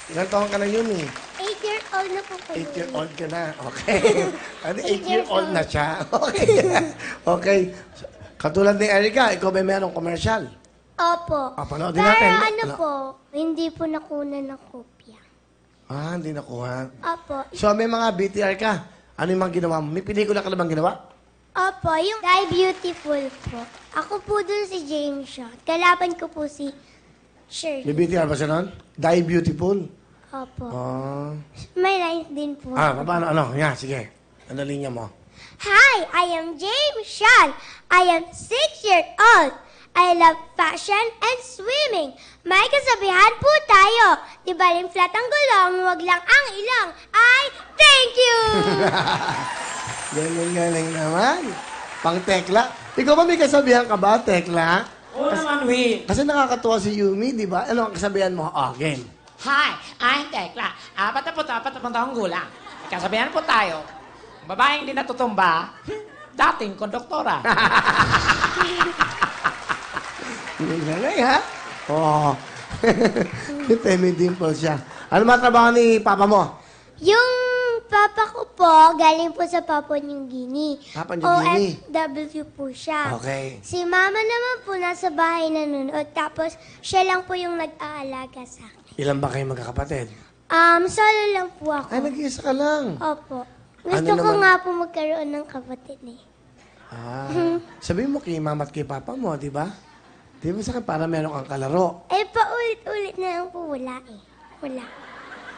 Ilan taon ka na, Yumi? 8-year-old na po kayo. 8-year-old ka na. Okay. Ano, 8-year-old na siya. Okay. Okay. Katulad ni Erica, ikaw ba mayroong commercial? Opo. Panoodin Pero natin. ano po, hindi po nakunan ng kopya. Hindi nakuha. Opo. So, may mga BTR ka. Ano yung mga ginawa mo? May pelikula ka na bang ginawa? Opo, yung Die Beautiful po. Ako po dun si James Shaw. Kalaban ko po si May Shirley. BTR ba siya nun? Die Beautiful. Opo. Ah, May lines din po. paano? Ano? Yan, sige. Ano linya mo? Hi, I am James Sean. I am 6-year-old. I love fashion and swimming. May kasabihan po tayo. Di baling flat ang gulong, wag lang ang ilong. I thank you! Galing naman. Pang tekla. Ikaw ba may kasabihan ka ba, tekla? Oo naman, Will. Kasi nakakatuwa si Yumi, di ba? Ano ang kasabihan mo? Game. Hi, I'm Tekla. 44 taong gulang. Kasabihan po tayo, babaeng di natutumba, dating konduktora. Galing, ha? Oo. Temi dimple siya. Ano ba trabaho ni papa mo? Yung papa ko po, galing po sa Papua New Guinea. Papua New Guinea? OFW po siya. Okay. Si mama naman po nasa bahay nanonood. Tapos siya lang po yung nag-aalaga sa akin. Ilan ba kayo magkakapatid? Solo lang po ako. Ay, nag-iisa ka lang. Opo. Ano Gusto ko naman? nga po magkaroon ng kapatid eh. Sabihin mo kay mama at kay papa mo, di ba? Di ba sa akin para meron kang kalaro? Eh, paulit-ulit na lang po wala eh. Wala.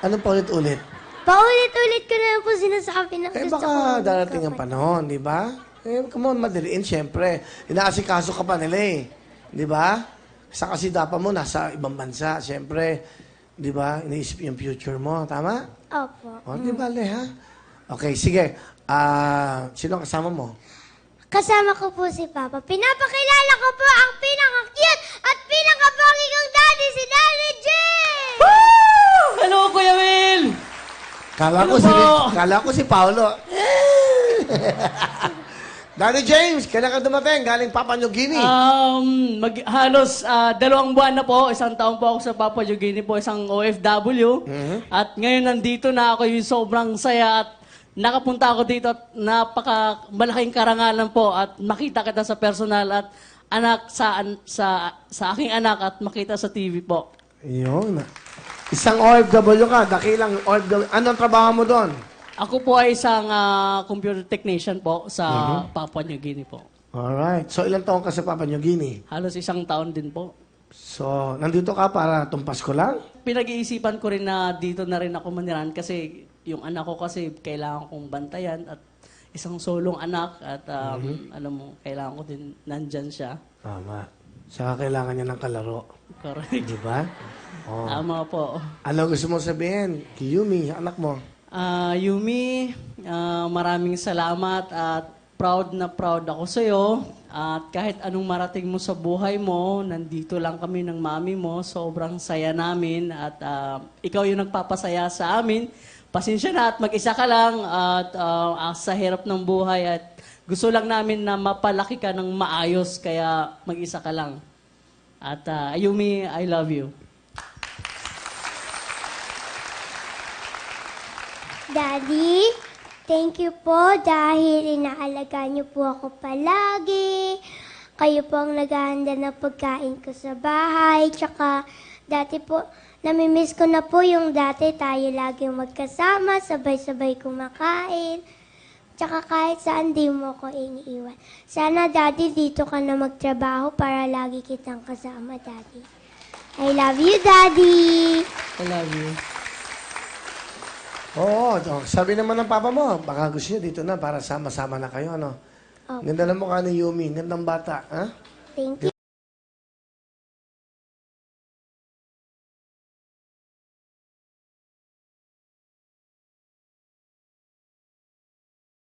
Anong paulit-ulit? Paulit-ulit ko na lang po sinasabi na Eh, gusto ko. baka darating ang magkapatid. panahon, di ba? Eh, come on, madaliin, syempre. Inaasikaso ka pa nila eh. Di ba? Sa kasidapa mo, nasa ibang bansa, syempre. Di ba? Iniisip yung future mo, tama? Opo. O, di ba, Le, ha? Okay, sige. Sino ang kasama mo? Kasama ko po si Papa. Pinapakilala ko po ang pinaka-cute at pinaka-pogi kong daddy, si Daddy J! Hello, Kuya Will! Kala ko si Paolo. Daddy James, kailan ka dumating? Galing Papua New Guinea. Halos 2 buwan na po, 1 taon po ako sa Papua New Guinea po, isang OFW. At ngayon nandito na ako, yung sobrang saya at nakapunta ako dito at malaking karangalan po at makita kita sa personal at anak sa aking anak at makita sa TV po. Yun. Isang OFW ka, dakilang OFW. Anong trabaho mo doon? Ako po ay isang computer technician po sa Papua New Guinea po. Alright. So, ilang taon ka sa Papua New Guinea? Halos 1 taon din po. So, nandito ka para tumpas ko lang? Pinag-iisipan ko rin na dito na rin ako maniran kasi yung anak ko kasi kailangan kong bantayan at isang solong anak at alam mo, kailangan ko din nandyan siya. Tama. Saka kailangan niya ng kalaro. Correct. Di ba? Oh. Tama po. Ano gusto mo sabihin? Kay Yumi, anak mo. Yumi, maraming salamat at proud na proud ako sa'yo. At kahit anong marating mo sa buhay mo, nandito lang kami ng mami mo. Sobrang saya namin at ikaw yung nagpapasaya sa amin. Pasensya na at mag-isa ka lang at sa hirap ng buhay at gusto lang namin na mapalaki ka ng maayos kaya mag-isa ka lang. At Yumi, I love you. Daddy, thank you po dahil inaalagaan niyo po ako palagi. Kayo po ang naghahanda ng pagkain ko sa bahay. Tsaka dati po, namimiss ko na po yung dati tayo laging magkasama, sabay-sabay kumakain. Tsaka kahit saan di mo ko iniiwan. Sana, Daddy, dito ka na magtrabaho para lagi kitang kasama, Daddy. I love you, Daddy! I love you. Oo, sabi naman ng papa mo, baka gusto niyo dito na para sama-sama na kayo, ano? Opo. Ganda ng mukha ni Yumi, gandang bata, ha? Thank you.